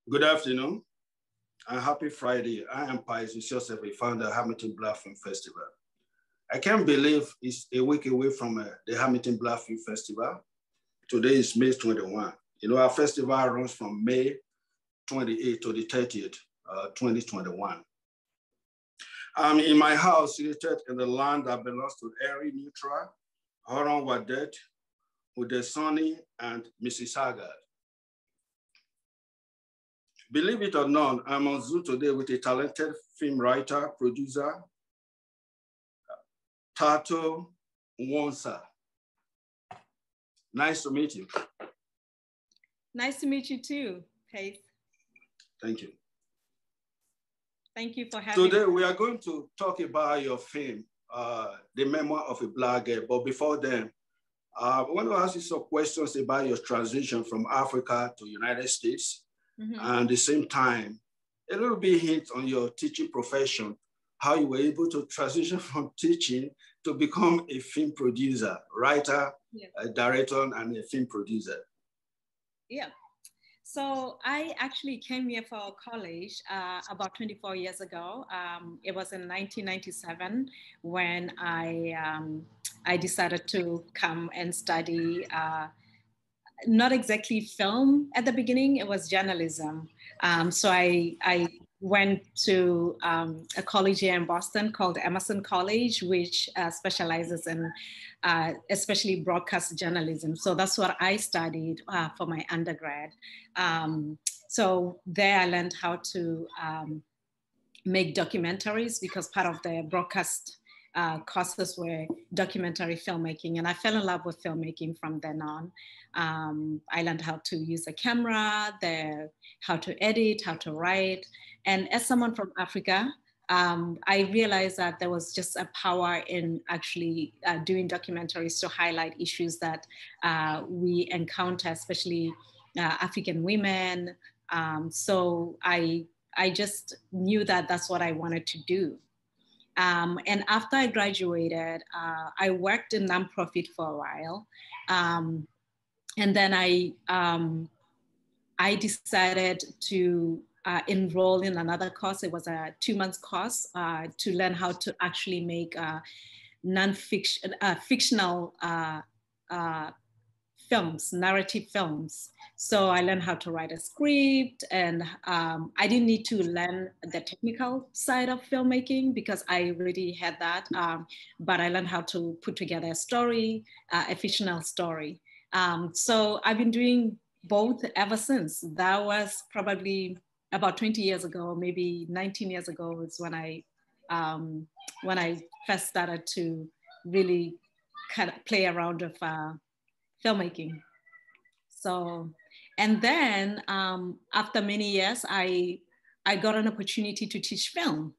Good afternoon and happy Friday. I am Paize Usiosefe, founder of Hamilton Black Film Festival. I can't believe it's a week away from the Hamilton Black Film Festival. Today is May 21. You know, our festival runs from May 28th to the 30th, 2021. I'm in my house, situated in the land that belongs to Erie Neutral, Horon Wadet, Udesoni, and Mrs. Haggard. Believe it or not, I'm on Zoom today with a talented film writer, producer, Thato Mwosa. Nice to meet you. Nice to meet you too, Paize. Thank you. Thank you for having me. Today, we are going to talk about your film, The Memoir of a Black Girl. But before then, I want to ask you some questions about your transition from Africa to United States. And at the same time, a little bit hint on your teaching profession, how you were able to transition from teaching to become a film producer, writer, a director, and a film producer. Yeah. So I actually came here for college about 24 years ago. It was in 1997 when I decided to come and study not exactly film at the beginning, it was journalism. So I went to a college here in Boston called Emerson College, which specializes in especially broadcast journalism. So that's what I studied for my undergrad. So there I learned how to make documentaries because part of the broadcast courses were documentary filmmaking, and I fell in love with filmmaking from then on. I learned how to use a camera, how to edit, how to write. And as someone from Africa, I realized that there was just a power in actually doing documentaries to highlight issues that we encounter, especially African women. So I just knew that that's what I wanted to do. And after I graduated, I worked in nonprofit for a while. And then I decided to enroll in another course. It was a 2-month course to learn how to actually make fictional films, narrative films. So I learned how to write a script, and I didn't need to learn the technical side of filmmaking because I already had that. But I learned how to put together a story, a fictional story. So I've been doing both ever since. That was probably about 20 years ago, maybe 19 years ago is when I first started to really kind of play around with filmmaking. So, and then after many years, I got an opportunity to teach film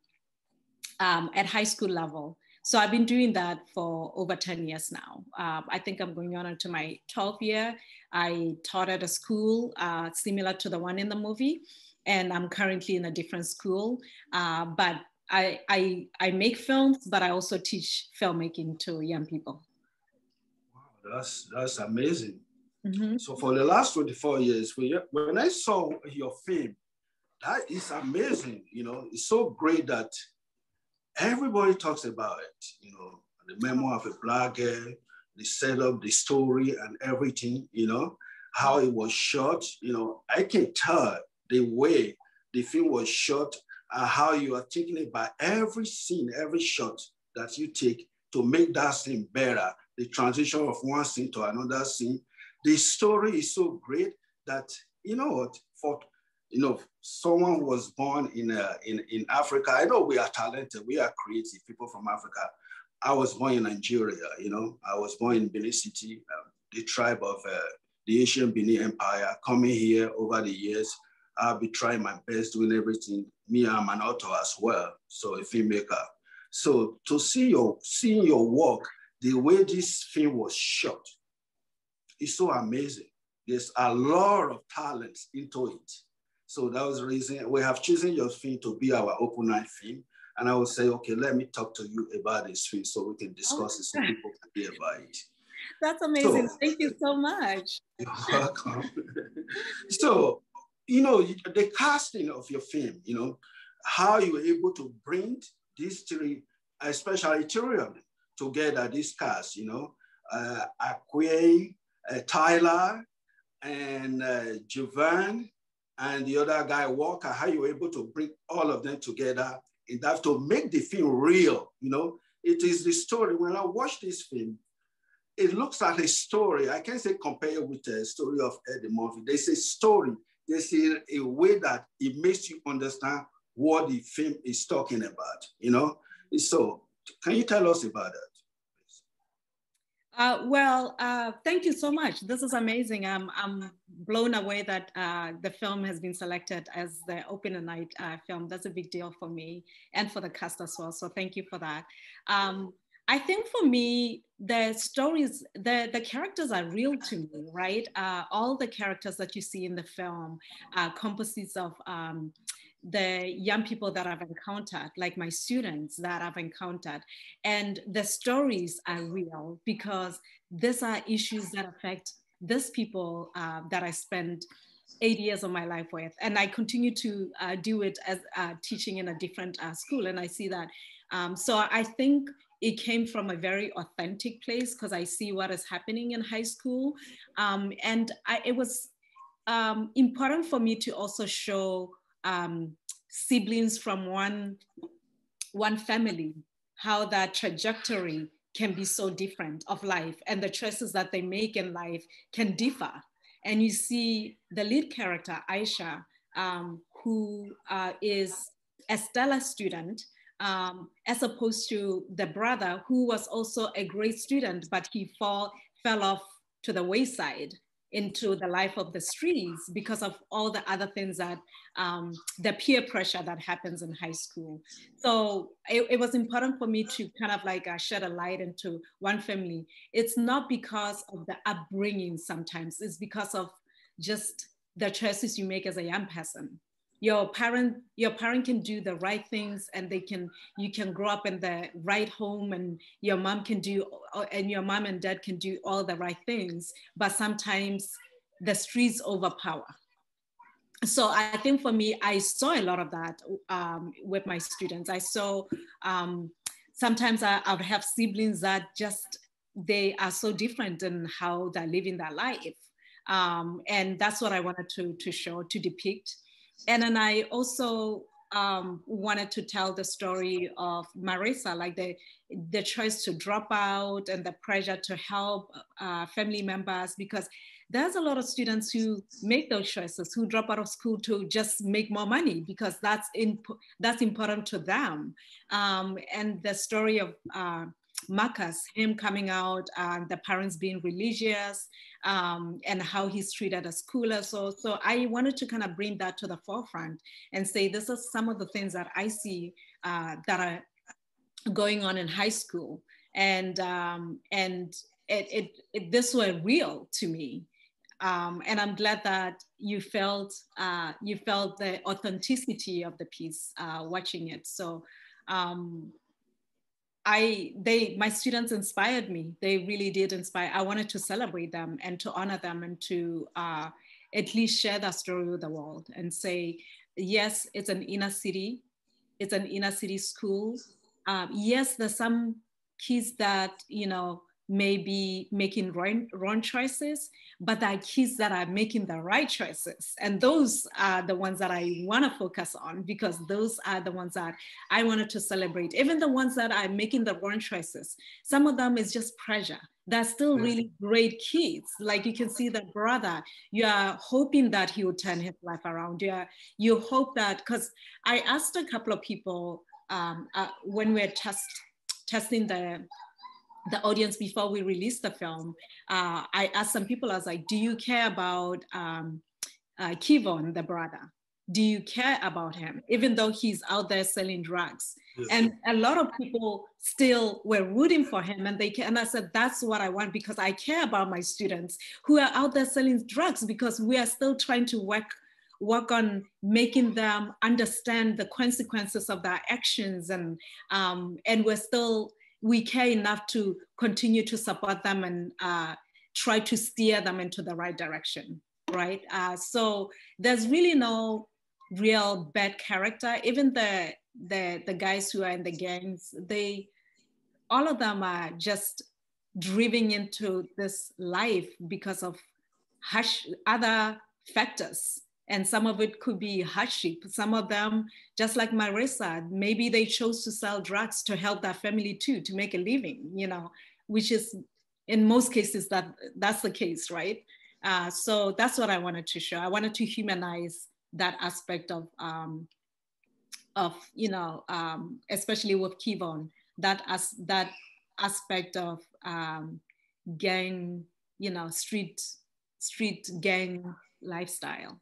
at high school level. So I've been doing that for over 10 years now. I think I'm going on into my 12th year. I taught at a school similar to the one in the movie, and I'm currently in a different school. But I make films, but I also teach filmmaking to young people. Wow, that's amazing. So for the last 24 years, when I saw your film, that is amazing. You know, it's so great that everybody talks about it. You know, the memoir of a Black girl, the setup, the story, and everything. You know, how it was shot. You know, I can tell the way the film was shot, how you are thinking about every scene, every shot that you take to make that scene better. The transition of one scene to another scene. The story is so great that, you know what, for, you know, someone who was born in Africa, I know we are talented, we are creative, people from Africa. I was born in Nigeria, you know, I was born in Benin City, the tribe of the Asian Benin Empire, coming here over the years. I'll be trying my best, doing everything. Me, I'm an author as well, so a filmmaker. So to seeing your work, the way this film was shot, it's so amazing. There's a lot of talent into it. So that was the reason we have chosen your film to be our open night film. And I would say, okay, let me talk to you about this film so we can discuss it so people can hear about it. That's amazing. So, thank you so much. You're welcome. So you know, the casting of your film, you know, how you were able to bring these three, especially three of them together, this cast, you know, Akwe, Tyler, and Jovan, and the other guy, Walker, how you were able to bring all of them together in that to make the film real, you know. It is the story. When I watch this film, it looks like a story. I can't say compare it with the story of Eddie Murphy. There's a story. There's a way that it makes you understand what the film is talking about, you know? So can you tell us about that? Thank you so much. This is amazing. I'm blown away that the film has been selected as the opening night film. That's a big deal for me and for the cast as well. So thank you for that. I think for me, the stories, the characters are real to me, right? All the characters that you see in the film are composites of the young people that I've encountered, like my students that I've encountered. And the stories are real because these are issues that affect these people that I spent 8 years of my life with. And I continue to do it as teaching in a different school. And I see that. So I think it came from a very authentic place because I see what is happening in high school. It was important for me to also show siblings from one family, how that trajectory can be so different of life and the choices that they make in life can differ. And you see the lead character, Aisha, who is a stellar student, as opposed to the brother who was also a great student, but he fell off to the wayside into the life of the streets because of all the other things that the peer pressure that happens in high school. So it was important for me to kind of like shed a light into one family. It's not because of the upbringing sometimes, it's because of just the choices you make as a young person. Your parent can do the right things and you can grow up in the right home and your mom and dad can do all the right things, but sometimes the streets overpower. So I think for me, I saw a lot of that with my students. I saw sometimes I would have siblings that they are so different in how they're living their life. And that's what I wanted to show, to depict. And then I also wanted to tell the story of Marissa, like the choice to drop out and the pressure to help family members, because there's a lot of students who make those choices, who drop out of school to just make more money because that's important to them. And the story of Marcus, him coming out, the parents being religious, and how he's treated at school. So I wanted to kind of bring that to the forefront and say, this is some of the things that I see that are going on in high school. And this were real to me. And I'm glad that you felt the authenticity of the piece watching it. So my students inspired me. They really did inspire. I wanted to celebrate them and to honor them and to at least share that story with the world and say, yes, it's an inner city. It's an inner city school. Yes, there's some kids that, may be making wrong choices, but there are kids that are making the right choices. And those are the ones that I want to focus on, because those are the ones that I wanted to celebrate. Even the ones that are making the wrong choices, some of them is just pressure. They're still really great kids. Like you can see the brother, you are hoping that he will turn his life around. You hope that, because I asked a couple of people when we're testing the audience before we released the film, I asked some people, I was like, do you care about Kevon, the brother? Do you care about him, even though he's out there selling drugs? Yes. And a lot of people still were rooting for him, and I said, that's what I want, because I care about my students who are out there selling drugs, because we are still trying to work on making them understand the consequences of their actions, and we care enough to continue to support them and try to steer them into the right direction, right? So there's really no real bad character. Even the guys who are in the gangs, all of them are just driven into this life because of other factors. And some of it could be hardship. Some of them, just like Marissa, maybe they chose to sell drugs to help their family too, to make a living, which is in most cases that's the case, right? So that's what I wanted to show. I wanted to humanize that aspect of especially with Kivon, that aspect of gang, street gang lifestyle.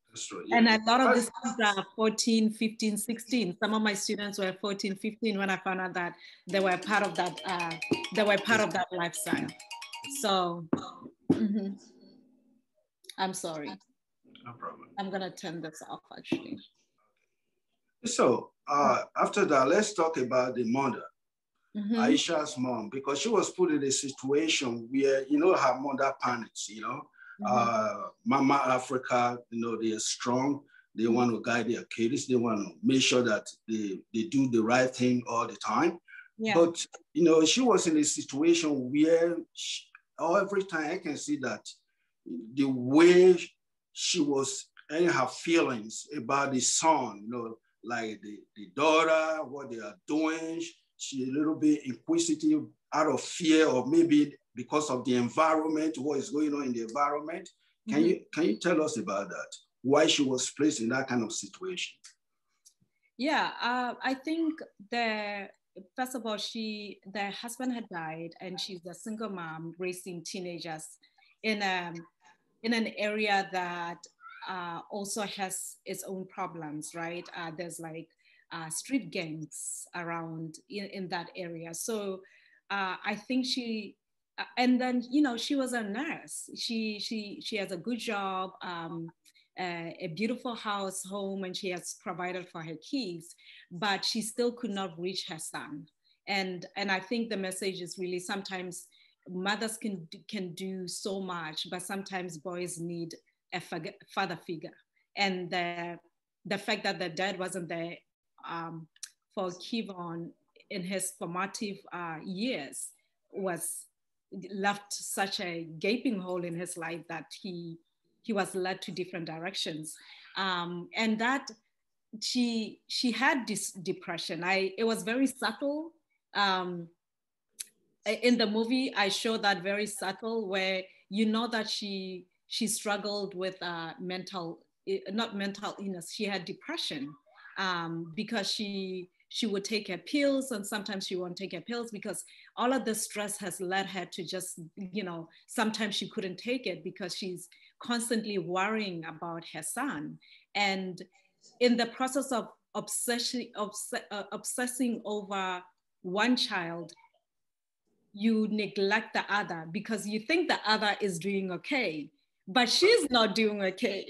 That's right, yeah. And a lot of these kids are 14, 15, 16. Some of my students were 14, 15 when I found out that they were part of that, lifestyle. So, I'm sorry. No problem. I'm gonna turn this off actually. So after that, let's talk about the mother, Aisha's mom, because she was put in a situation where, her mother panics, Mama Africa, they are strong. They want to guide their kids. They want to make sure that they do the right thing all the time. Yeah. But, she was in a situation where every time I can see that the way she was and her feelings about the son, like the daughter, what they are doing. She's a little bit inquisitive out of fear, or maybe because of the environment, what is going on in the environment. Can you tell us about that? Why she was placed in that kind of situation? Yeah, I think first of all, their husband had died, and she's a single mom raising teenagers in an area that also has its own problems, right? There's like street gangs around in that area. So I think and then, she was a nurse. She has a good job, a beautiful house, home, and she has provided for her kids, but she still could not reach her son. And I think the message is really, sometimes mothers can do so much, but sometimes boys need a father figure. And the fact that the dad wasn't there for Kivon in his formative years left such a gaping hole in his life that he was led to different directions. And that she had this depression. It was very subtle. In the movie, I show that very subtle, where that she struggled with not mental illness. She had depression because she would take her pills, and sometimes she won't take her pills because all of the stress has led her to just, sometimes she couldn't take it because she's constantly worrying about her son. And in the process of obsessing over one child, you neglect the other because you think the other is doing okay, but she's not doing okay,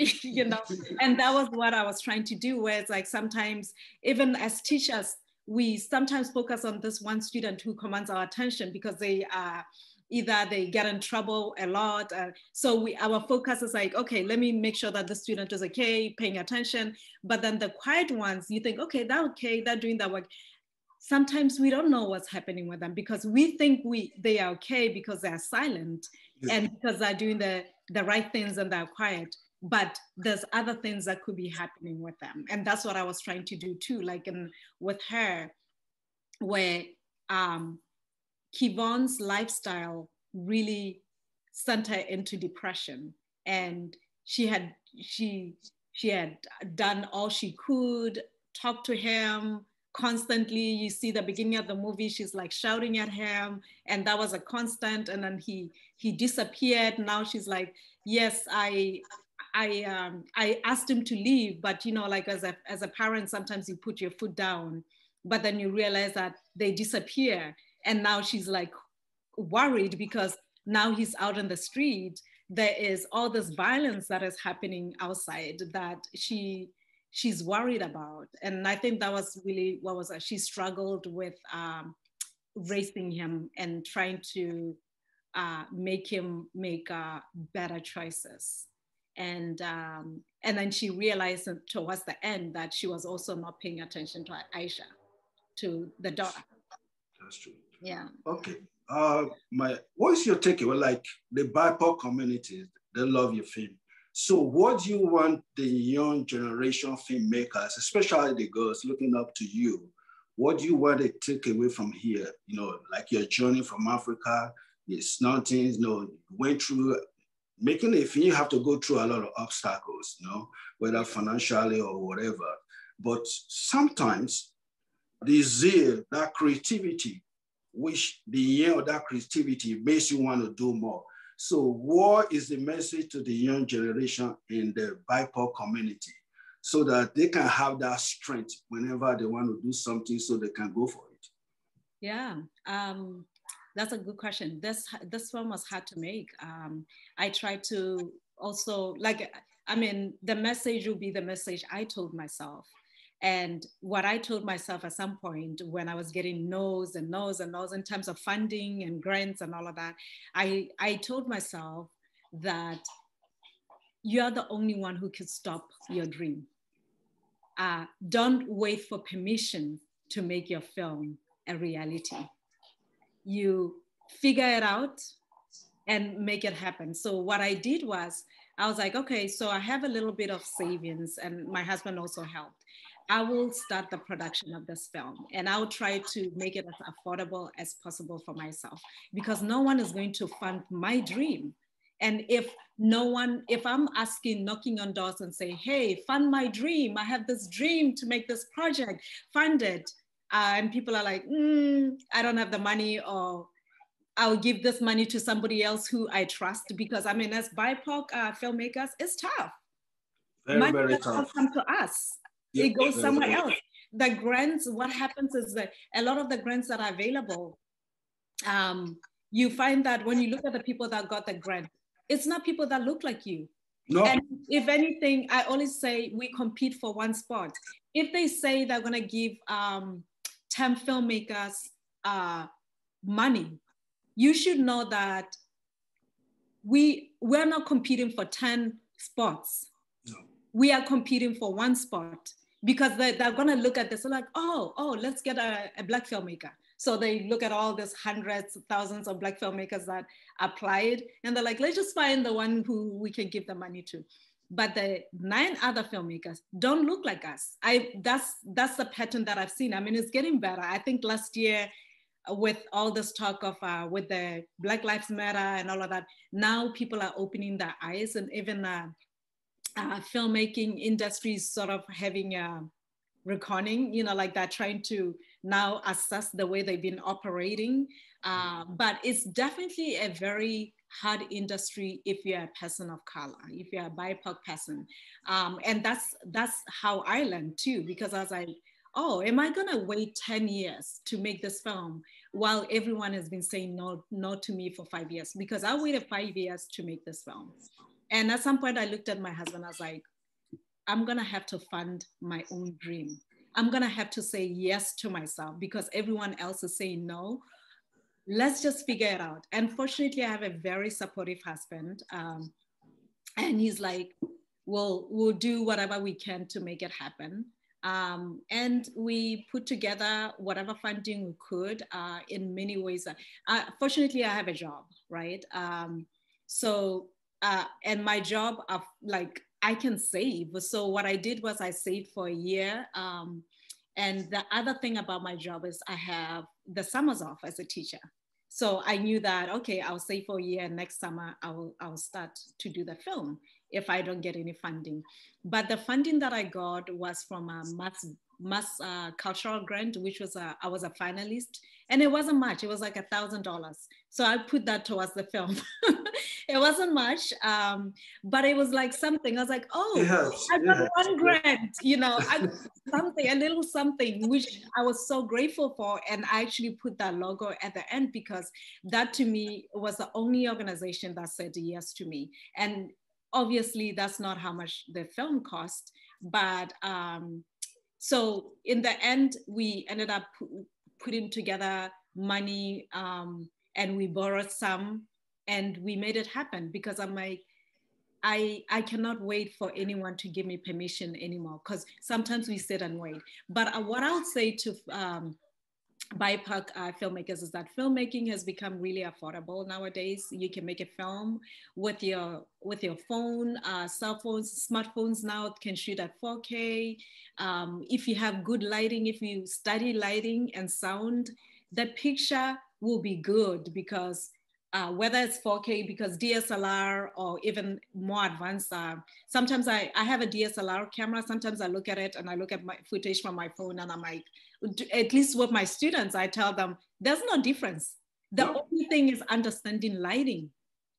And that was what I was trying to do, where it's like sometimes, even as teachers, we sometimes focus on this one student who commands our attention because they either they get in trouble a lot. So our focus is like, okay, let me make sure that the student is okay, paying attention. But then the quiet ones, you think, okay, they're doing that work. Sometimes we don't know what's happening with them because we think they are okay because they're silent and because they're doing the right things and they're quiet. But there's other things that could be happening with them. And that's what I was trying to do too, like with her, where Kivon's lifestyle really sent her into depression. And she had done all she could, talk to him constantly. You see the beginning of the movie, she's like shouting at him, and that was a constant. And then he disappeared. Now she's like, yes, I asked him to leave, but like as a parent, sometimes you put your foot down, but then you realize that they disappear. And now she's like worried because now he's out on the street. There is all this violence that is happening outside that she's worried about. And I think that was really she struggled with raising him and trying to make him make better choices. And then she realized towards the end that she was also not paying attention to Aisha, to the daughter. That's true. Yeah. Okay. What's your takeaway? Like the BIPOC community, they love your film. So what do you want the young generation filmmakers, especially the girls looking up to you, what do you want to take away from here? You know, like your journey from Africa, it's nothing, you know, went through making a film, you have to go through a lot of obstacles, you know, whether financially or whatever. But sometimes the zeal, that creativity, which the end of that creativity makes you want to do more. So what is the message to the young generation in the BIPOC community so that they can have that strength whenever they want to do something so they can go for it? Yeah, that's a good question. This film was hard to make. I tried to also, the message will be the message I told myself. And what I told myself at some point when I was getting no's and no's and no's in terms of funding and grants and all of that, I told myself that you're the only one who can stop your dream. Don't wait for permission to make your film a reality. You figure it out and make it happen. So what I did was, I was like, okay, so I have a little bit of savings and my husband also helped. I will start the production of this film and I'll try to make it as affordable as possible for myself because no one is going to fund my dream. And if I'm asking, knocking on doors and say, hey, fund my dream. I have this dream to make this project, fund it. And people are like, I don't have the money, or I'll give this money to somebody else who I trust, because I mean, as BIPOC filmmakers, it's tough. Very, very tough. Money come to us. It goes somewhere else. The grants, what happens is that a lot of the grants that are available, you find that when you look at the people that got the grant, it's not people that look like you. No. And if anything, I always say we compete for one spot. If they say they're gonna give 10 filmmakers money, you should know that we're not competing for 10 spots. No. We are competing for one spot, because they're gonna look at this, like, oh, let's get a Black filmmaker. So they look at all these hundreds, thousands of Black filmmakers that applied, and they're like, let's just find the one who we can give the money to. But the 9 other filmmakers don't look like us. That's the pattern that I've seen. I mean, it's getting better. I think last year, with all this talk of with the Black Lives Matter and all of that, now people are opening their eyes, and even filmmaking industries sort of having a reckoning, like they're trying to now assess the way they've been operating. But it's definitely a very hard industry if you're a person of color, if you're a BIPOC person. And that's how I learned too, because I was like, oh, am I gonna wait 10 years to make this film while everyone has been saying no to me for 5 years? Because I waited 5 years to make this film. And at some point I looked at my husband, I was like, I'm gonna have to fund my own dream. I'm gonna have to say yes to myself because everyone else is saying no. Let's just figure it out. And fortunately, I have a very supportive husband. And he's like, we'll do whatever we can to make it happen. And we put together whatever funding we could in many ways. Fortunately, I have a job, right? And my job, I can save. So what I did was I saved for a year. And the other thing about my job is I have the summers off as a teacher. So I knew that, okay, I'll save for a year, and next summer I'll start to do the film if I don't get any funding. But the funding that I got was from a mass cultural grant, which was I was a finalist, and it wasn't much. It was like $1,000. So I put that towards the film. It wasn't much, but it was like something. I was like, oh, I got one grant, I got something, a little something, which I was so grateful for. And I actually put that logo at the end because that to me was the only organization that said yes to me. And obviously that's not how much the film cost, but so in the end, we ended up putting together money and we borrowed some and we made it happen because I'm like, I cannot wait for anyone to give me permission anymore, because sometimes we sit and wait. But what I would say to BIPOC filmmakers is that filmmaking has become really affordable nowadays. You can make a film with your phone, cell phones, smartphones now can shoot at 4K. If you have good lighting, if you study lighting and sound, the picture will be good, because whether it's 4K, because DSLR or even more advanced, sometimes I have a DSLR camera, sometimes I look at it and I look at my footage from my phone and I'm like, at least with my students, I tell them, there's no difference. The only thing is understanding lighting.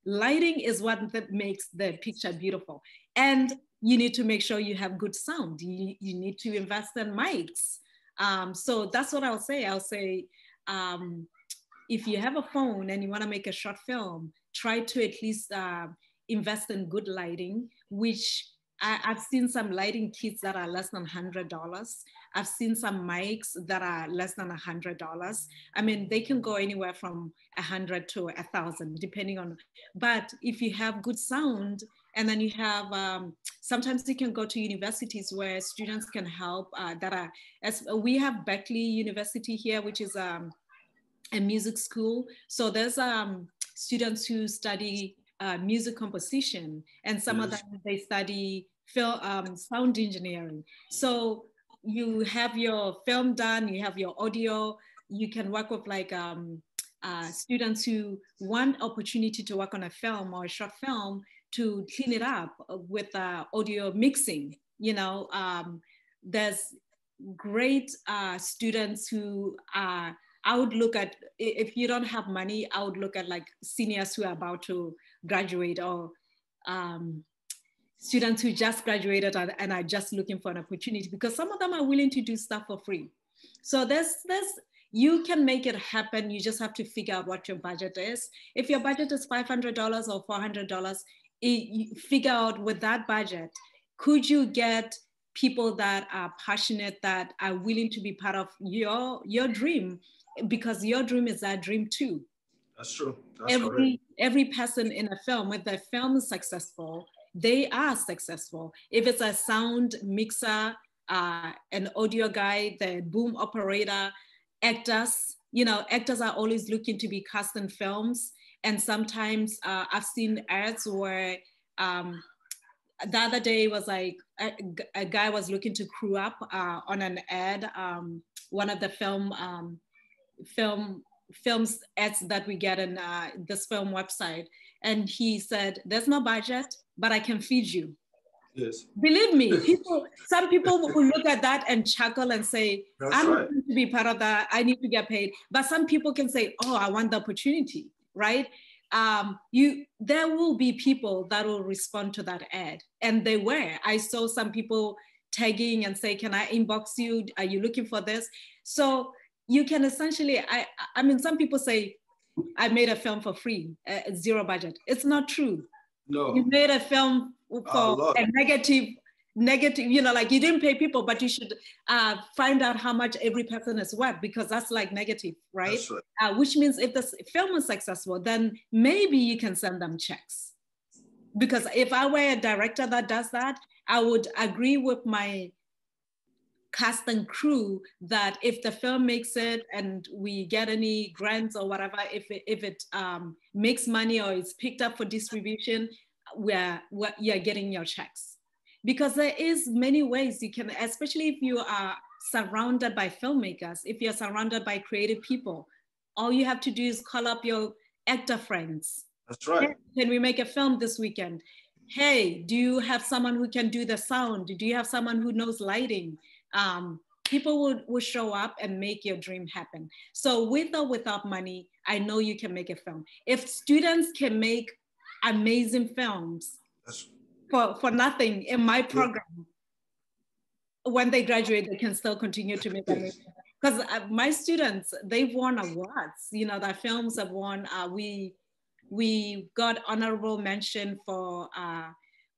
Lighting is what makes the picture beautiful. And you need to make sure you have good sound. You need to invest in mics. So that's what I'll say. I'll say, if you have a phone and you want to make a short film, try to at least invest in good lighting, which I've seen some lighting kits that are less than $100. I've seen some mics that are less than $100. I mean, they can go anywhere from 100 to 1,000, depending on, but if you have good sound, and then you have, sometimes you can go to universities where students can help that are, as we have Berkeley University here, which is a music school. So there's students who study music composition, and some of them, they study film, sound engineering. So you have your film done, you have your audio, you can work with like students who want opportunity to work on a film or a short film to clean it up with audio mixing. You know, there's great students who are, I would look at, if you don't have money, I would look at like seniors who are about to graduate, or students who just graduated and are just looking for an opportunity, because some of them are willing to do stuff for free. So you can make it happen. You just have to figure out what your budget is. If your budget is $500 or $400, you figure out with that budget, could you get people that are passionate, that are willing to be part of your dream, because your dream is our dream too. That's true. That's correct. Every person in a film, if the film is successful, they are successful. If it's a sound mixer, an audio guy, the boom operator, actors, you know, actors are always looking to be cast in films. And sometimes I've seen ads where the other day was like a guy was looking to crew up on an ad, one of the films ads that we get in this film website, and he said, "There's no budget, but I can feed you." Yes. Believe me, some people will look at that and chuckle and say, "I'm right. Going to be part of that. I need to get paid." But some people can say, "Oh, I want the opportunity," right? There will be people that will respond to that ad, and they were. I saw some people tagging and say, "Can I inbox you? Are you looking for this?" So you can essentially, I mean, some people say, "I made a film for free, zero budget." It's not true. No. You made a film for a negative, you know, like you didn't pay people, but you should find out how much every person is worth, because that's like negative, right? That's right. Which means if the film is successful, then maybe you can send them checks. Because if I were a director that does that, I would agree with my cast and crew that if the film makes it and we get any grants or whatever, if it makes money or it's picked up for distribution, you're getting your checks. Because there is many ways you can, especially if you are surrounded by filmmakers, if you're surrounded by creative people, all you have to do is call up your actor friends. That's right. Hey, can we make a film this weekend? Hey, do you have someone who can do the sound? Do you have someone who knows lighting? People will show up and make your dream happen. So with or without money, I know you can make a film. If students can make amazing films for nothing in my program, when they graduate, they can still continue to make amazing. Because my students, they've won awards. You know, their films have won. We got honorable mention for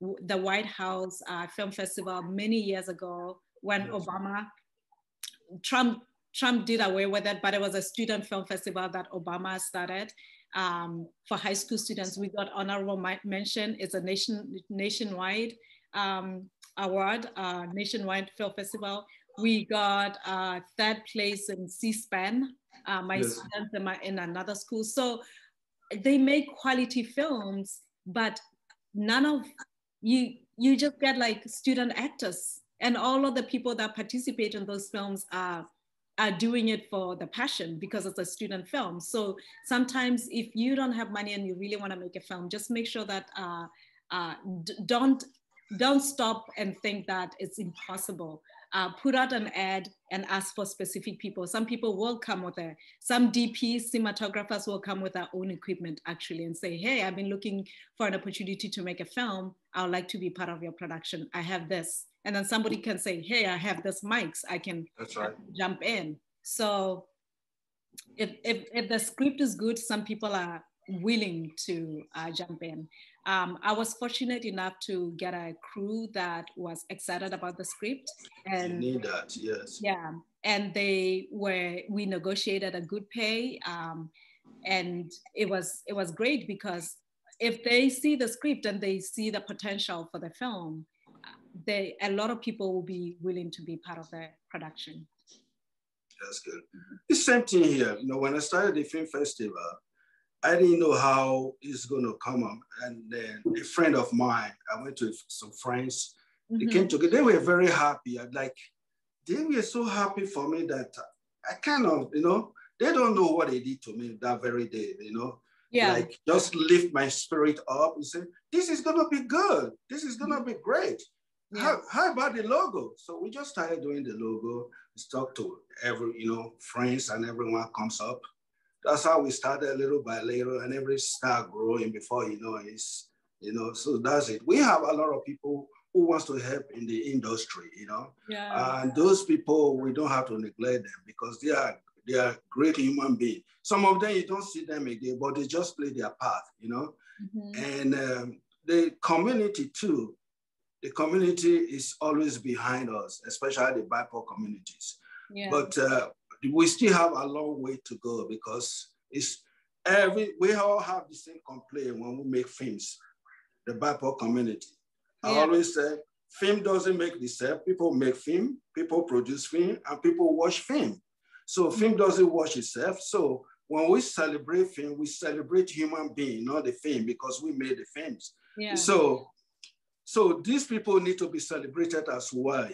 the White House Film Festival many years ago, when Trump did away with it, but it was a student film festival that Obama started. for high school students. We got honorable mention. It's a nationwide award, nationwide film festival. We got third place in C-SPAN. My students in another school. So they make quality films, but none of you just get like student actors, and all of the people that participate in those films are doing it for the passion because it's a student film. So sometimes if you don't have money and you really want to make a film, just make sure that don't stop and think that it's impossible. Put out an ad and ask for specific people. Some people will come with some DPs, cinematographers will come with their own equipment actually and say, hey, I've been looking for an opportunity to make a film. I would like to be part of your production. I have this. And then somebody can say, hey, I have this mics. I can jump in. So if the script is good, some people are willing to jump in. I was fortunate enough to get a crew that was excited about the script. And you need that, yes. Yeah, and we negotiated a good pay, and it was great because if they see the script and they see the potential for the film, a lot of people will be willing to be part of the production. That's good. The same thing here. You know, when I started the film festival, I didn't know how it's going to come up. And then a friend of mine, I went to some friends, they came together, they were very happy. They were so happy for me that I kind of, you know, they don't know what they did to me that very day, you know. Yeah. Like just lift my spirit up and say, this is going to be good. This is going to be great. Yeah. How about the logo? So we just started doing the logo. We talked to friends, and everyone comes up. That's how we started little by little, and every start growing before so that's it. We have a lot of people who wants to help in the industry, and those people, we don't have to neglect them because they are great human beings. Some of them, you don't see them again, but they just play their part, and the community too. The community is always behind us, especially the BIPOC communities. Yeah. But we still have a long way to go because we all have the same complaint when we make films, the BIPOC community. Yeah. I always say, film doesn't make itself. People make film, people produce film, and people watch film. So film doesn't watch itself. So when we celebrate film, we celebrate human being, not the film, because we made the films. Yeah. So these people need to be celebrated as well,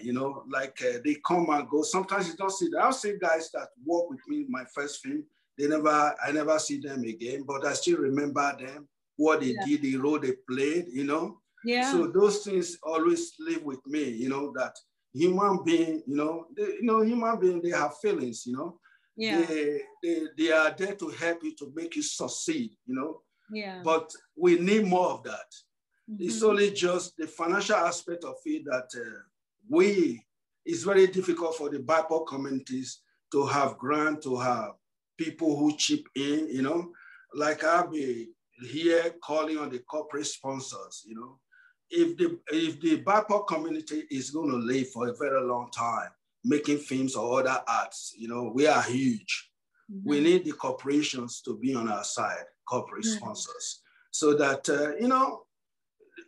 like they come and go. Sometimes you don't see them. I'll see guys that work with me in my first film. I never see them again, but I still remember them, what they did, the role they played, Yeah. So those things always live with me, that human being, human being, they have feelings, Yeah. They are there to help you, to make you succeed, Yeah. But we need more of that. It's only just the financial aspect of it that it's very difficult for the BIPOC communities to have grants, to have people who chip in, like I'll be here calling on the corporate sponsors, If the BIPOC community is going to live for a very long time, making films or other arts, we are huge. We need the corporations to be on our side, corporate sponsors, so that,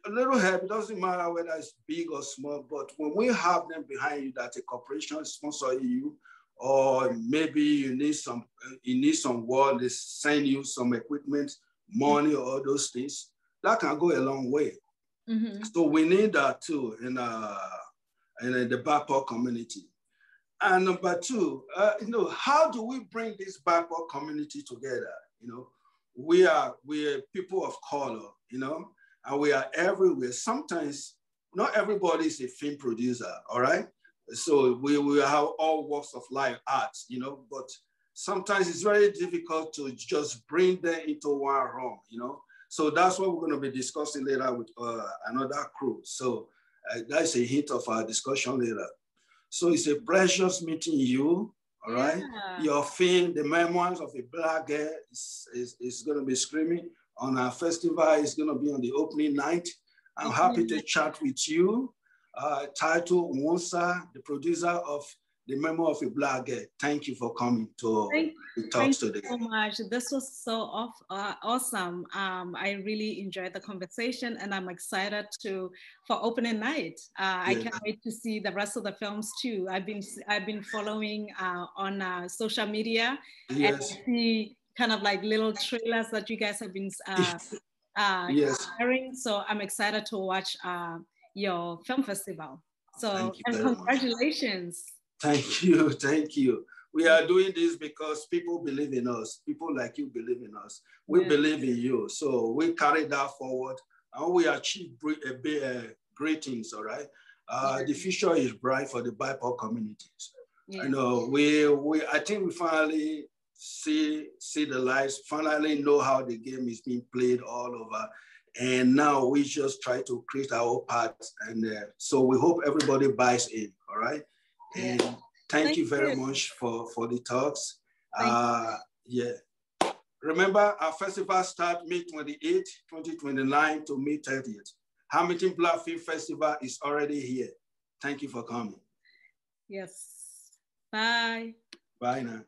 a little help, it doesn't matter whether it's big or small, but when we have them behind you, that a corporation is sponsoring you, or maybe you need some work, they send you some equipment, money, or all those things, that can go a long way. So we need that too in the BIPOC community. And number two, how do we bring this BIPOC community together? We are people of color, and we are everywhere. Sometimes not everybody is a film producer, all right? So we have all walks of life, arts, but sometimes it's very difficult to just bring them into one room, So that's what we're going to be discussing later with another crew. So that's a hint of our discussion later. So it's a precious meeting you, all right? Your film, The Memoirs of a Black Girl, is going to be screaming on our festival. It's going to be on the opening night. I'm happy to chat with you. Thato Mwosa, the producer of the Memoir of a Black Girl. Thank you for coming to the talks today. Thank you so much. This was so awesome. I really enjoyed the conversation, and I'm excited for opening night. I can't wait to see the rest of the films too. I've been following on social media, and see kind of like little trailers that you guys have been sharing. So I'm excited to watch your film festival. So, and congratulations. Thank you. Thank you. We are doing this because people believe in us. People like you believe in us. We believe in you. So we carry that forward and we achieve great things, all right? The future is bright for the BIPOC communities. You know, I think we finally see the lights, finally know how the game is being played all over. And now we just try to create our part. And so we hope everybody buys in, all right? And thank you very much for the talks. Remember, our festival starts May 28th, 2029 to May 30th. Hamilton Black Film Festival is already here. Thank you for coming. Yes. Bye. Bye now.